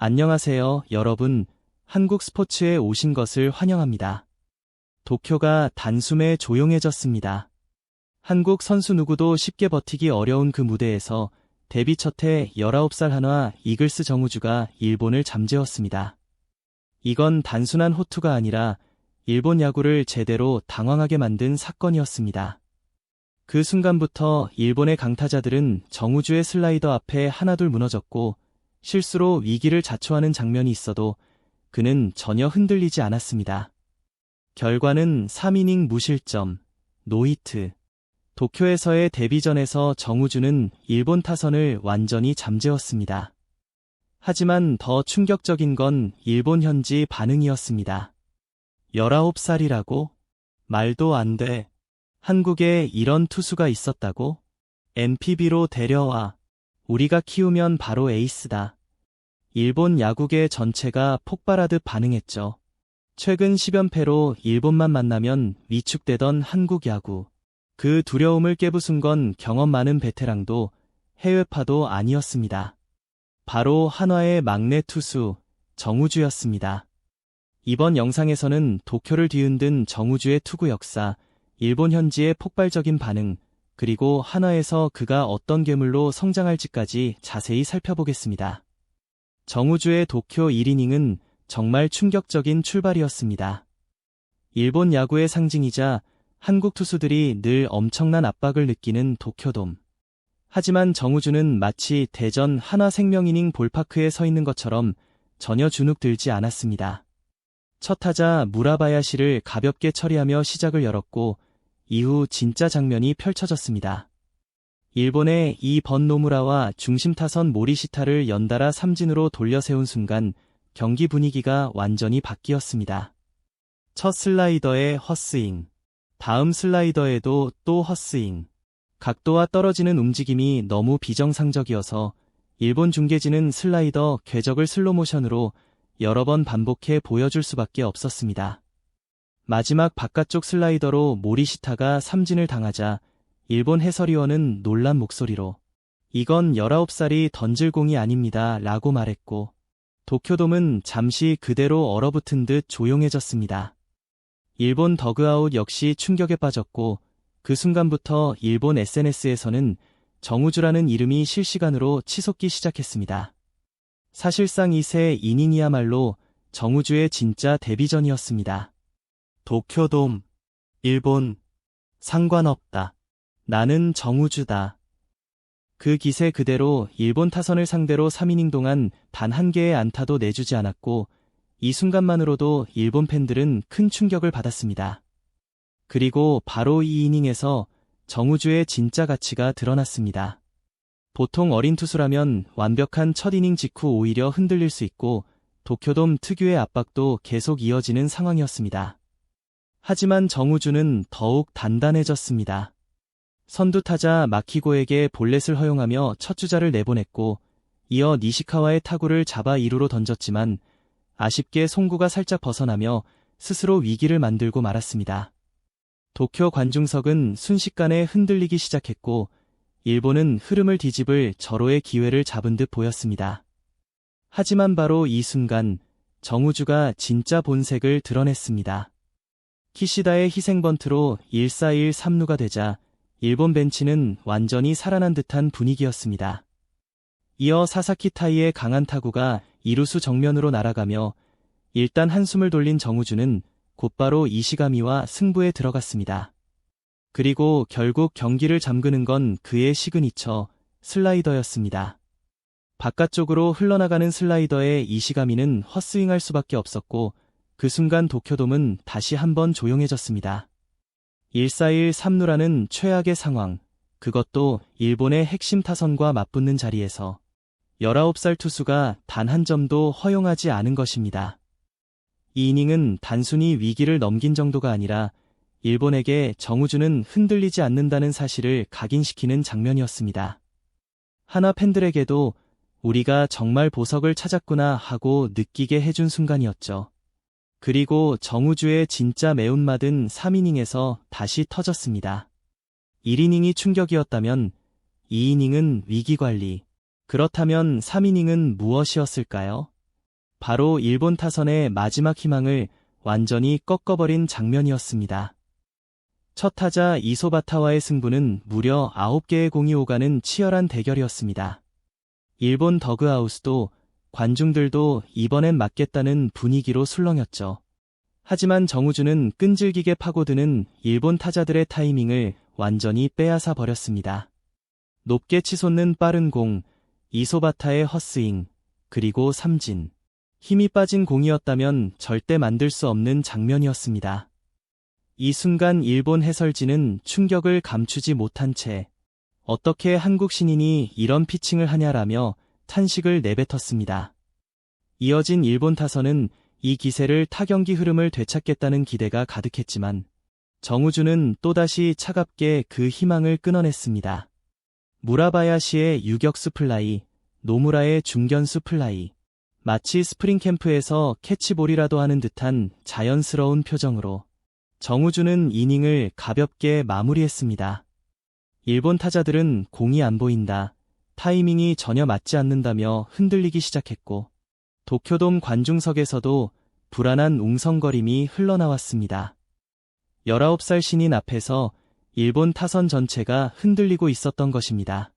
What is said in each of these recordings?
안녕하세요, 여러분. 한국 스포츠에 오신 것을 환영합니다. 도쿄가 단숨에 조용해졌습니다. 한국 선수 누구도 쉽게 버티기 어려운 그 무대에서 데뷔 첫해 19살 한화 이글스 정우주가 일본을 잠재웠습니다. 이건 단순한 호투가 아니라 일본 야구를 제대로 당황하게 만든 사건이었습니다. 그 순간부터 일본의 강타자들은 정우주의 슬라이더 앞에 하나둘 무너졌고, 실수로 위기를 자초하는 장면이 있어도 그는 전혀 흔들리지 않았습니다. 결과는 3이닝 무실점, 노히트. 도쿄에서의 데뷔전에서 정우주는 일본 타선을 완전히 잠재웠습니다. 하지만 더 충격적인 건 일본 현지 반응이었습니다. 19살이라고? 말도 안 돼. 한국에 이런 투수가 있었다고? NPB로 데려와. 우리가 키우면 바로 에이스다. 일본 야구계 전체가 폭발하듯 반응했죠. 최근 10연패로 일본만 만나면 위축되던 한국 야구. 그 두려움을 깨부순 건 경험 많은 베테랑도 해외파도 아니었습니다. 바로 한화의 막내 투수 정우주였습니다. 이번 영상에서는 도쿄를 뒤흔든 정우주의 투구 역사, 일본 현지의 폭발적인 반응, 그리고 한화에서 그가 어떤 괴물로 성장할지까지 자세히 살펴보겠습니다. 정우주의 도쿄 1이닝은 정말 충격적인 출발이었습니다. 일본 야구의 상징이자 한국 투수들이 늘 엄청난 압박을 느끼는 도쿄돔. 하지만 정우주는 마치 대전 한화생명이닝 볼파크에 서 있는 것처럼 전혀 주눅 들지 않았습니다. 첫 타자 무라바야시를 가볍게 처리하며 시작을 열었고, 이후 진짜 장면이 펼쳐졌습니다. 일본의 이번 노무라와 중심 타선 모리시타를 연달아 삼진으로 돌려 세운 순간 경기 분위기가 완전히 바뀌었습니다. 첫 슬라이더에 헛스윙, 다음 슬라이더에도 또 헛스윙. 각도와 떨어지는 움직임이 너무 비정상적이어서 일본 중계진은 슬라이더 궤적을 슬로모션으로 여러 번 반복해 보여줄 수밖에 없었습니다. 마지막 바깥쪽 슬라이더로 모리시타가 삼진을 당하자 일본 해설위원은 놀란 목소리로 "이건 19살이 던질 공이 아닙니다" 라고 말했고, 도쿄돔은 잠시 그대로 얼어붙은 듯 조용해졌습니다. 일본 더그아웃 역시 충격에 빠졌고, 그 순간부터 일본 SNS에서는 정우주라는 이름이 실시간으로 치솟기 시작했습니다. 사실상 이 세 이닝이야말로 정우주의 진짜 데뷔전이었습니다. 도쿄돔, 일본, 상관없다. 나는 정우주다. 그 기세 그대로 일본 타선을 상대로 3이닝 동안 단 한 개의 안타도 내주지 않았고, 이 순간만으로도 일본 팬들은 큰 충격을 받았습니다. 그리고 바로 이 이닝에서 정우주의 진짜 가치가 드러났습니다. 보통 어린 투수라면 완벽한 첫 이닝 직후 오히려 흔들릴 수 있고, 도쿄돔 특유의 압박도 계속 이어지는 상황이었습니다. 하지만 정우주는 더욱 단단해졌습니다. 선두타자 마키고에게 볼넷을 허용하며 첫 주자를 내보냈고, 이어 니시카와의 타구를 잡아 2루로 던졌지만 아쉽게 송구가 살짝 벗어나며 스스로 위기를 만들고 말았습니다. 도쿄 관중석은 순식간에 흔들리기 시작했고, 일본은 흐름을 뒤집을 절호의 기회를 잡은 듯 보였습니다. 하지만 바로 이 순간 정우주가 진짜 본색을 드러냈습니다. 키시다의 희생번트로 1-4-1 3루가 되자 일본 벤치는 완전히 살아난 듯한 분위기였습니다. 이어 사사키 타이의 강한 타구가 이루수 정면으로 날아가며 일단 한숨을 돌린 정우주는 곧바로 이시가미와 승부에 들어갔습니다. 그리고 결국 경기를 잠그는 건 그의 시그니처 슬라이더였습니다. 바깥쪽으로 흘러나가는 슬라이더에 이시가미는 헛스윙할 수밖에 없었고, 그 순간 도쿄돔은 다시 한번 조용해졌습니다. 1-4-1 3루라는 최악의 상황, 그것도 일본의 핵심 타선과 맞붙는 자리에서 19살 투수가 단 한 점도 허용하지 않은 것입니다. 이 이닝은 단순히 위기를 넘긴 정도가 아니라 일본에게 정우주는 흔들리지 않는다는 사실을 각인시키는 장면이었습니다. 한화 팬들에게도 우리가 정말 보석을 찾았구나 하고 느끼게 해준 순간이었죠. 그리고 정우주의 진짜 매운맛은 3이닝에서 다시 터졌습니다. 1이닝이 충격이었다면 2이닝은 위기관리, 그렇다면 3이닝은 무엇이었을까요? 바로 일본 타선의 마지막 희망을 완전히 꺾어버린 장면이었습니다. 첫 타자 이소바타와의 승부는 무려 9개의 공이 오가는 치열한 대결이었습니다. 일본 더그아웃도 관중들도 이번엔 맞겠다는 분위기로 술렁였죠. 하지만 정우주는 끈질기게 파고드는 일본 타자들의 타이밍을 완전히 빼앗아 버렸습니다. 높게 치솟는 빠른 공, 이소바타의 헛스윙, 그리고 삼진. 힘이 빠진 공이었다면 절대 만들 수 없는 장면이었습니다. 이 순간 일본 해설진은 충격을 감추지 못한 채 어떻게 한국 신인이 이런 피칭을 하냐라며 탄식을 내뱉었습니다. 이어진 일본 타선은 이 기세를 타경기 흐름을 되찾겠다는 기대가 가득했지만 정우주는 또다시 차갑게 그 희망을 끊어냈습니다. 무라바야시의 유격수 플라이, 노무라의 중견수 플라이, 마치 스프링 캠프에서 캐치볼이라도 하는 듯한 자연스러운 표정으로 정우주는 이닝을 가볍게 마무리했습니다. 일본 타자들은 공이 안 보인다, 타이밍이 전혀 맞지 않는다며 흔들리기 시작했고 도쿄돔 관중석에서도 불안한 웅성거림이 흘러나왔습니다. 19살 신인 앞에서 일본 타선 전체가 흔들리고 있었던 것입니다.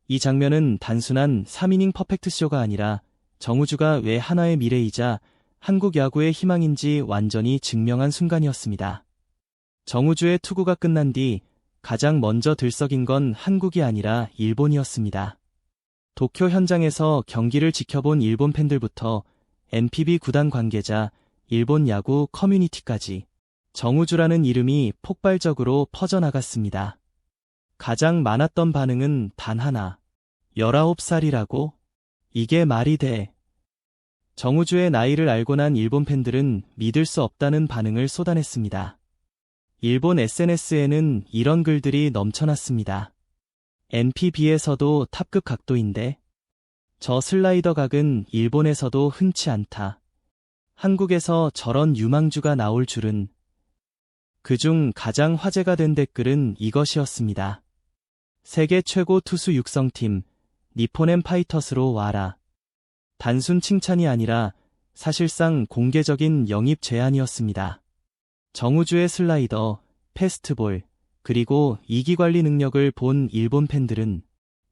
이 장면은 단순한 3이닝 퍼펙트쇼가 아니라 정우주가 왜 하나의 미래이자 한국 야구의 희망인지 완전히 증명한 순간이었습니다. 정우주의 투구가 끝난 뒤 가장 먼저 들썩인 건 한국이 아니라 일본이었습니다. 도쿄 현장에서 경기를 지켜본 일본 팬들부터 NPB 구단 관계자, 일본 야구 커뮤니티까지 정우주라는 이름이 폭발적으로 퍼져나갔습니다. 가장 많았던 반응은 단 하나. 19살이라고? 이게 말이 돼. 정우주의 나이를 알고 난 일본 팬들은 믿을 수 없다는 반응을 쏟아냈습니다. 일본 SNS에는 이런 글들이 넘쳐났습니다. NPB에서도 탑급 각도인데? 저 슬라이더 각은 일본에서도 흔치 않다. 한국에서 저런 유망주가 나올 줄은. 그중 가장 화제가 된 댓글은 이것이었습니다. 세계 최고 투수 육성팀, 니폰엠 파이터스로 와라. 단순 칭찬이 아니라 사실상 공개적인 영입 제안이었습니다. 정우주의 슬라이더, 패스트볼, 그리고 이기 관리 능력을 본 일본 팬들은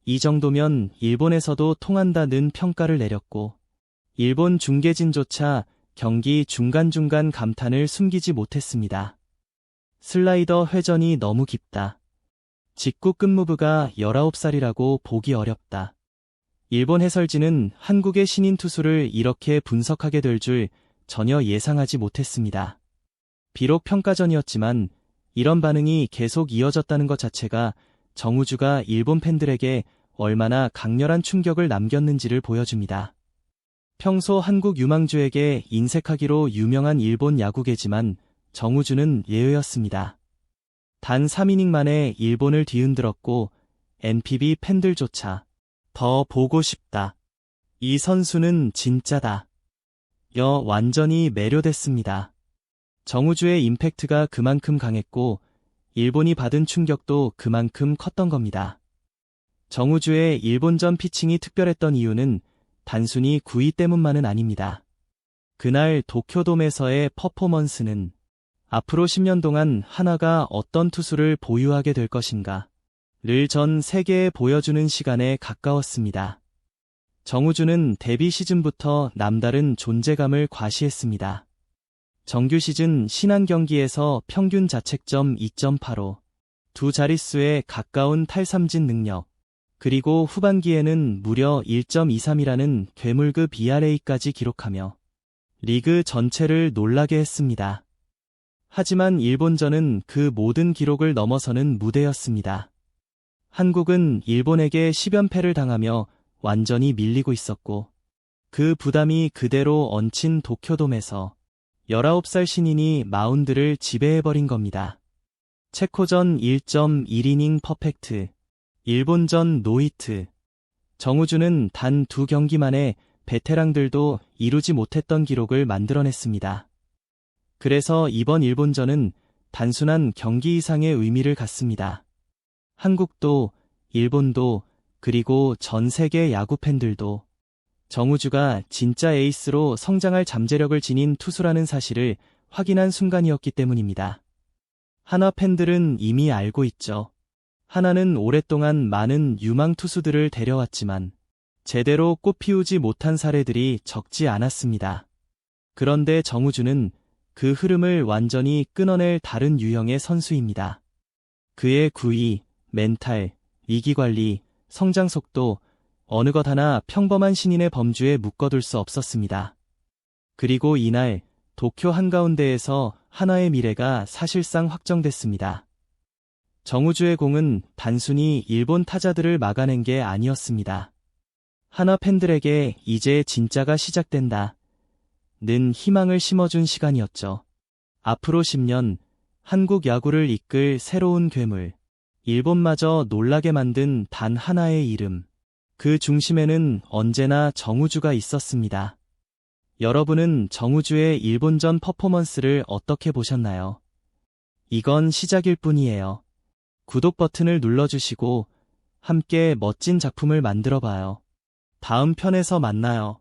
이 정도면 일본에서도 통한다는 평가를 내렸고 일본 중계진조차 경기 중간중간 감탄을 숨기지 못했습니다. 슬라이더 회전이 너무 깊다. 직구 끝무브가 19살이라고 보기 어렵다. 일본 해설진은 한국의 신인 투수를 이렇게 분석하게 될 줄 전혀 예상하지 못했습니다. 비록 평가전이었지만 이런 반응이 계속 이어졌다는 것 자체가 정우주가 일본 팬들에게 얼마나 강렬한 충격을 남겼는지를 보여줍니다. 평소 한국 유망주에게 인색하기로 유명한 일본 야구계지만 정우주는 예외였습니다. 단 3이닝 만에 일본을 뒤흔들었고 NPB 팬들조차 더 보고 싶다. 이 선수는 진짜다. 완전히 매료됐습니다. 정우주의 임팩트가 그만큼 강했고 일본이 받은 충격도 그만큼 컸던 겁니다. 정우주의 일본전 피칭이 특별했던 이유는 단순히 구위 때문만은 아닙니다. 그날 도쿄돔에서의 퍼포먼스는 앞으로 10년 동안 한화가 어떤 투수를 보유하게 될 것인가 를 전 세계에 보여주는 시간에 가까웠습니다. 정우주는 데뷔 시즌부터 남다른 존재감을 과시했습니다. 정규 시즌 신한 경기에서 평균 자책점 2.85, 두 자릿수에 가까운 탈삼진 능력, 그리고 후반기에는 무려 1.23이라는 괴물급 ERA까지 기록하며 리그 전체를 놀라게 했습니다. 하지만 일본전은 그 모든 기록을 넘어서는 무대였습니다. 한국은 일본에게 10연패를 당하며 완전히 밀리고 있었고 그 부담이 그대로 얹힌 도쿄돔에서 19살 신인이 마운드를 지배해버린 겁니다. 체코전 1.1이닝 퍼펙트, 일본전 노히트. 정우주는 단 2경기 만에 베테랑들도 이루지 못했던 기록을 만들어냈습니다. 그래서 이번 일본전은 단순한 경기 이상의 의미를 갖습니다. 한국도, 일본도, 그리고 전 세계 야구 팬들도 정우주가 진짜 에이스로 성장할 잠재력을 지닌 투수라는 사실을 확인한 순간이었기 때문입니다. 하나 팬들은 이미 알고 있죠. 하나는 오랫동안 많은 유망 투수들을 데려왔지만 제대로 꽃피우지 못한 사례들이 적지 않았습니다. 그런데 정우주는 그 흐름을 완전히 끊어낼 다른 유형의 선수입니다. 그의 구위, 멘탈, 위기관리, 성장 속도, 어느 것 하나 평범한 신인의 범주에 묶어둘 수 없었습니다. 그리고 이날 도쿄 한가운데에서 하나의 미래가 사실상 확정됐습니다. 정우주의 공은 단순히 일본 타자들을 막아낸 게 아니었습니다. 하나 팬들에게 이제 진짜가 시작된다. 는 희망을 심어준 시간이었죠. 앞으로 10년 한국 야구를 이끌 새로운 괴물, 일본마저 놀라게 만든 단 하나의 이름. 그 중심에는 언제나 정우주가 있었습니다. 여러분은 정우주의 일본전 퍼포먼스를 어떻게 보셨나요? 이건 시작일 뿐이에요. 구독 버튼을 눌러주시고 함께 멋진 작품을 만들어봐요. 다음 편에서 만나요.